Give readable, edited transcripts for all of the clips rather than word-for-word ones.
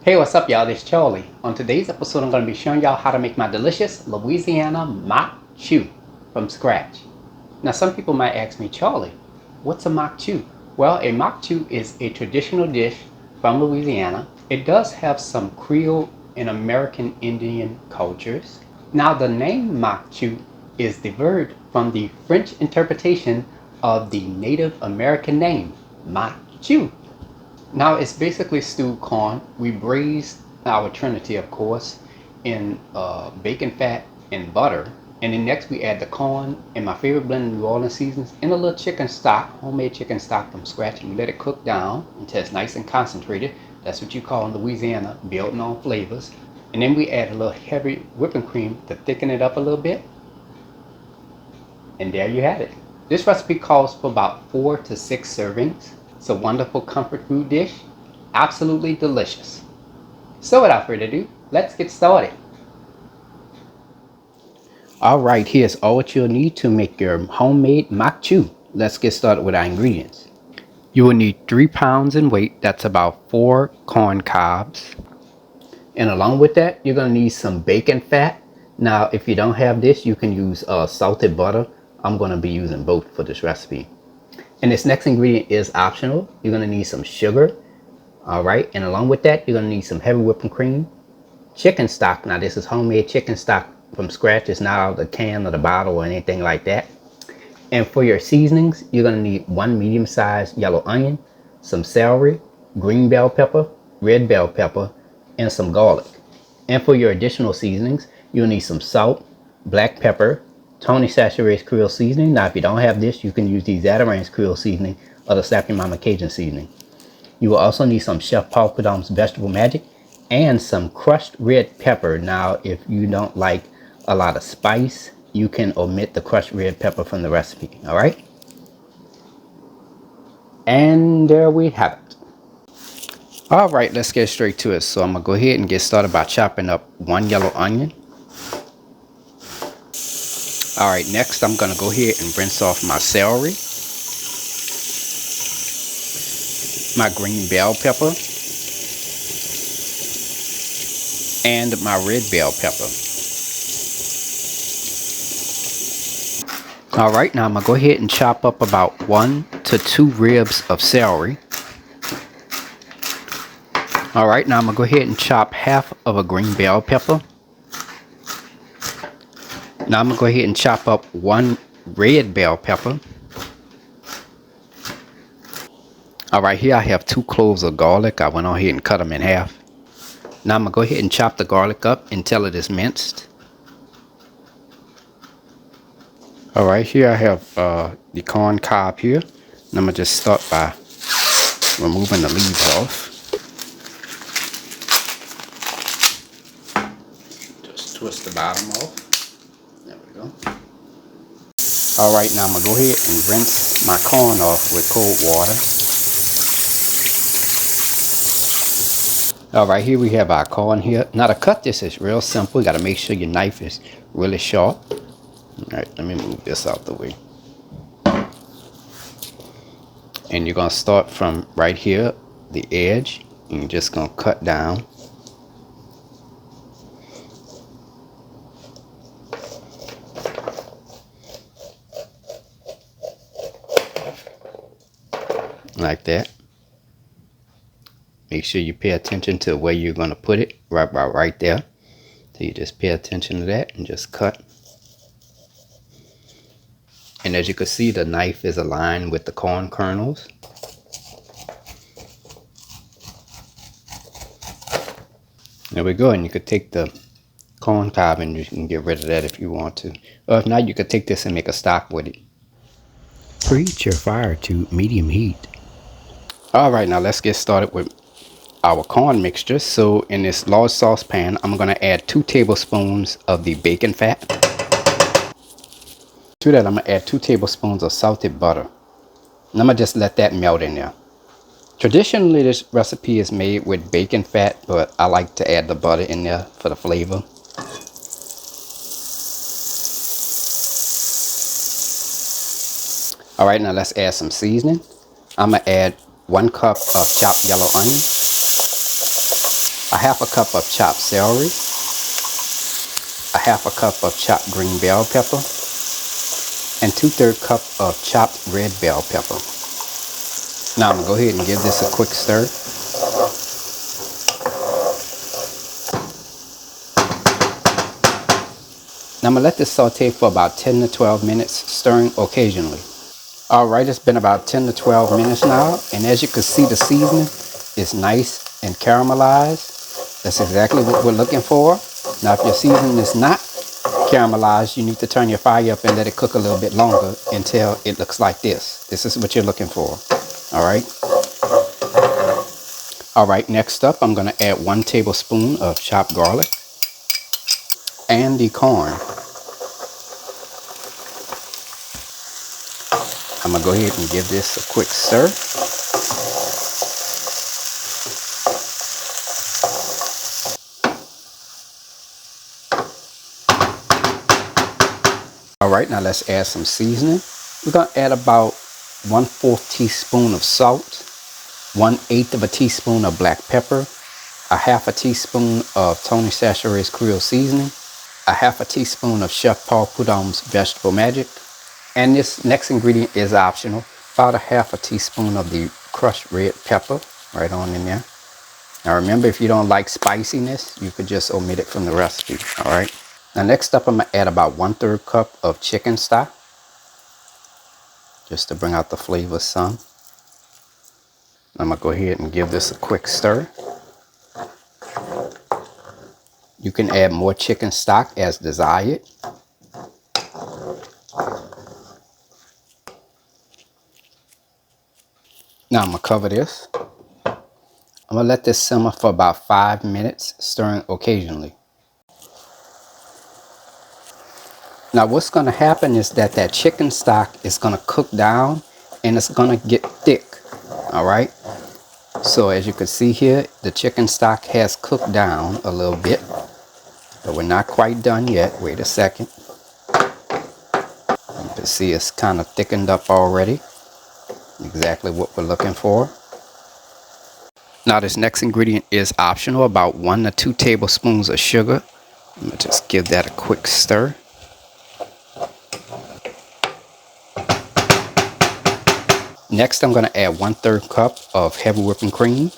Hey, what's up, y'all? It's Charlie. On today's episode, I'm going to be showing y'all how to make my delicious Louisiana Maque Choux from scratch. Now, some people might ask me, Charlie, what's a Maque Choux? Well, a Maque Choux is a traditional dish from Louisiana. It does have some Creole and American Indian cultures. Now, the name Maque Choux is derived from the French interpretation of the Native American name, Maque Choux. Now it's basically stewed corn. We braise our trinity, of course, in bacon fat and butter. And then next we add the corn and my favorite blend of New Orleans seasonings and a little chicken stock, homemade chicken stock from scratch. And we let it cook down until it's nice and concentrated. That's what you call in Louisiana, building on flavors. And then we add a little heavy whipping cream to thicken it up a little bit. And there you have it. This recipe calls for about 4 to 6 servings. It's a wonderful comfort food dish, absolutely delicious. So without further ado, let's get started. Alright, here's all what you'll need to make your homemade Maque Choux. Let's get started with our ingredients. You will need 3 pounds in weight, that's about 4 corn cobs. And along with that, you're going to need some bacon fat. Now, if you don't have this, you can use salted butter. I'm going to be using both for this recipe. And this next ingredient is optional. You're going to need some sugar. All right. And along with that, you're going to need some heavy whipping cream, chicken stock. Now, this is homemade chicken stock from scratch. It's not out of the can or the bottle or anything like that. And for your seasonings, you're going to need 1 medium-sized yellow onion, some celery, green bell pepper, red bell pepper, and some garlic. And for your additional seasonings, you'll need some salt, black pepper, Tony Chachere's Creole seasoning. Now, if you don't have this, you can use the Zatarain's Creole seasoning or the Slap Your Mama Cajun seasoning. You will also need some Chef Paul Prudhomme's Vegetable Magic and some crushed red pepper. Now, if you don't like a lot of spice, you can omit the crushed red pepper from the recipe. All right. And there we have it. All right, let's get straight to it. So I'm going to go ahead and get started by chopping up 1 yellow onion. All right, next I'm going to go ahead and rinse off my celery, my green bell pepper, and my red bell pepper. All right, now I'm going to go ahead and chop up about 1 to 2 ribs of celery. All right, now I'm going to go ahead and chop half of a green bell pepper. Now I'm going to go ahead and chop up 1 red bell pepper. Alright, here I have 2 cloves of garlic. I went on ahead and cut them in half. Now I'm going to go ahead and chop the garlic up until it is minced. Alright, here I have the corn cob here. And I'm going to just start by removing the leaves off. Just twist the bottom off. There we go. Alright, now I'm going to go ahead and rinse my corn off with cold water. Alright, here we have our corn here. Now to cut this is real simple. You got to make sure your knife is really sharp. Alright, let me move this out the way. And you're going to start from right here, the edge. And you're just going to cut down. Like that. Make sure you pay attention to where you're going to put it, right there. So you just pay attention to that and just cut. And as you can see, the knife is aligned with the corn kernels. There we go. And you could take the corn cob and you can get rid of that if you want to. Or if not, you could take this and make a stock with it. Preheat your fire to medium heat. Alright, now let's get started with our corn mixture. So in this large saucepan, I'm going to add 2 tablespoons of the bacon fat. To that, I'm going to add 2 tablespoons of salted butter. And I'm going to just let that melt in there. Traditionally, this recipe is made with bacon fat, but I like to add the butter in there for the flavor. Alright, now let's add some seasoning. I'm going to add 1 cup of chopped yellow onion. a half a cup of chopped celery, a half a cup of chopped green bell pepper, and 2/3 cup of chopped red bell pepper. Now I'm gonna go ahead and give this a quick stir. Now I'm gonna let this saute for about 10 to 12 minutes, stirring occasionally. Alright, it's been about 10 to 12 minutes now, and as you can see, the seasoning is nice and caramelized. That's exactly what we're looking for. Now if your seasoning is not caramelized, you need to turn your fire up and let it cook a little bit longer until it looks like this. This is what you're looking for. Alright, next up I'm going to add 1 tablespoon of chopped garlic and the corn. I'm going to go ahead and give this a quick stir. Alright, now let's add some seasoning. We're going to add about 1/4 teaspoon of salt, 1/8 of a teaspoon of black pepper, a half a teaspoon of Tony Chachere's Creole seasoning, a half a teaspoon of Chef Paul Prudhomme's Vegetable Magic, and this next ingredient is optional, about a half a teaspoon of the crushed red pepper right on in there. Now remember, if you don't like spiciness, you could just omit it from the recipe. Alright. Now next up, I'm going to add about 1/3 cup of chicken stock, just to bring out the flavor some. I'm going to go ahead and give this a quick stir. You can add more chicken stock as desired. Now I'm going to cover this. I'm going to let this simmer for about 5 minutes, stirring occasionally. Now what's going to happen is that chicken stock is going to cook down and it's going to get thick. Alright. So as you can see here, the chicken stock has cooked down a little bit. But we're not quite done yet. Wait a second. You can see it's kind of thickened up already. Exactly what we're looking for. Now this next ingredient is optional, about 1 to 2 tablespoons of sugar. I'm going to just give that a quick stir. Next I'm going to add 1/3 cup of heavy whipping cream.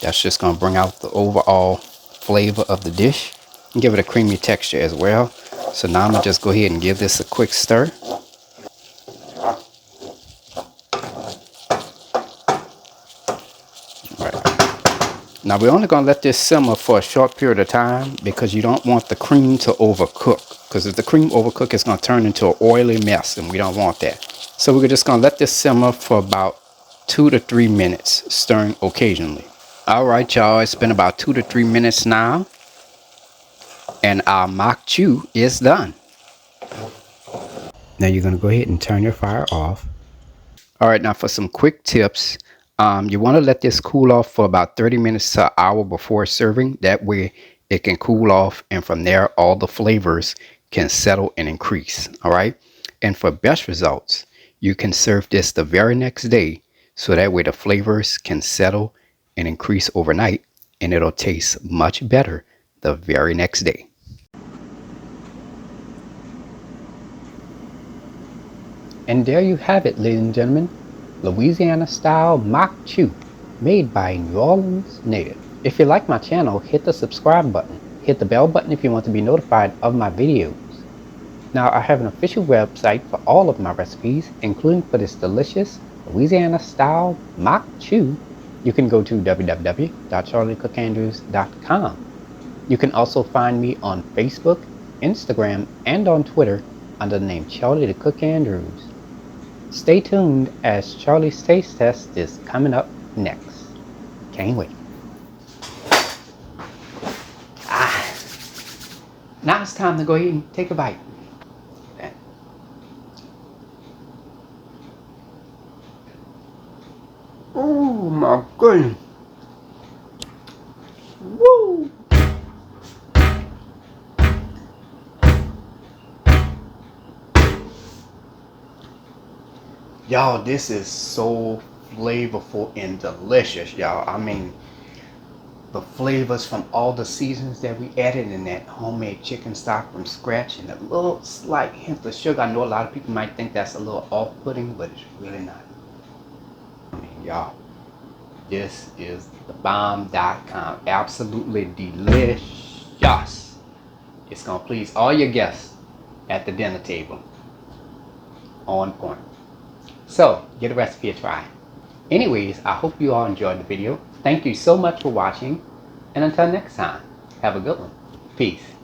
That's just going to bring out the overall flavor of the dish and give it a creamy texture as well. So now I'm going to just go ahead and give this a quick stir. Now we're only going to let this simmer for a short period of time because you don't want the cream to overcook. Because if the cream overcook, it's going to turn into an oily mess and we don't want that. So we're just going to let this simmer for about 2 to 3 minutes, stirring occasionally. Alright y'all, it's been about 2 to 3 minutes now. And our maque choux is done. Now you're going to go ahead and turn your fire off. Alright, now for some quick tips. You want to let this cool off for about 30 minutes to an hour before serving. That way it can cool off and from there all the flavors can settle and increase. Alright. And for best results, you can serve this the very next day. So that way the flavors can settle and increase overnight and it'll taste much better the very next day. And there you have it, ladies and gentlemen. Louisiana style maque choux, made by New Orleans native. If you like my channel, hit the subscribe button. Hit the bell button if you want to be notified of my videos. Now I have an official website for all of my recipes, including for this delicious Louisiana style maque choux. You can go to www.charliethecookandrews.com. You can also find me on Facebook, Instagram, and on Twitter under the name Charlie the Cook and Drews. Stay tuned as Charlie's taste test is coming up next. Can't wait. Now it's time to go ahead and take a bite. Oh my goodness. Woo! Y'all, this is so flavorful and delicious, y'all. I mean, the flavors from all the seasons that we added in that homemade chicken stock from scratch, and a little slight hint of sugar. I know a lot of people might think that's a little off-putting, but it's really not. I mean, y'all, this is the bomb.com. Absolutely delicious. It's gonna please all your guests at the dinner table. On point. So, get a recipe a try. Anyways, I hope you all enjoyed the video. Thank you so much for watching, and until next time, have a good one. Peace.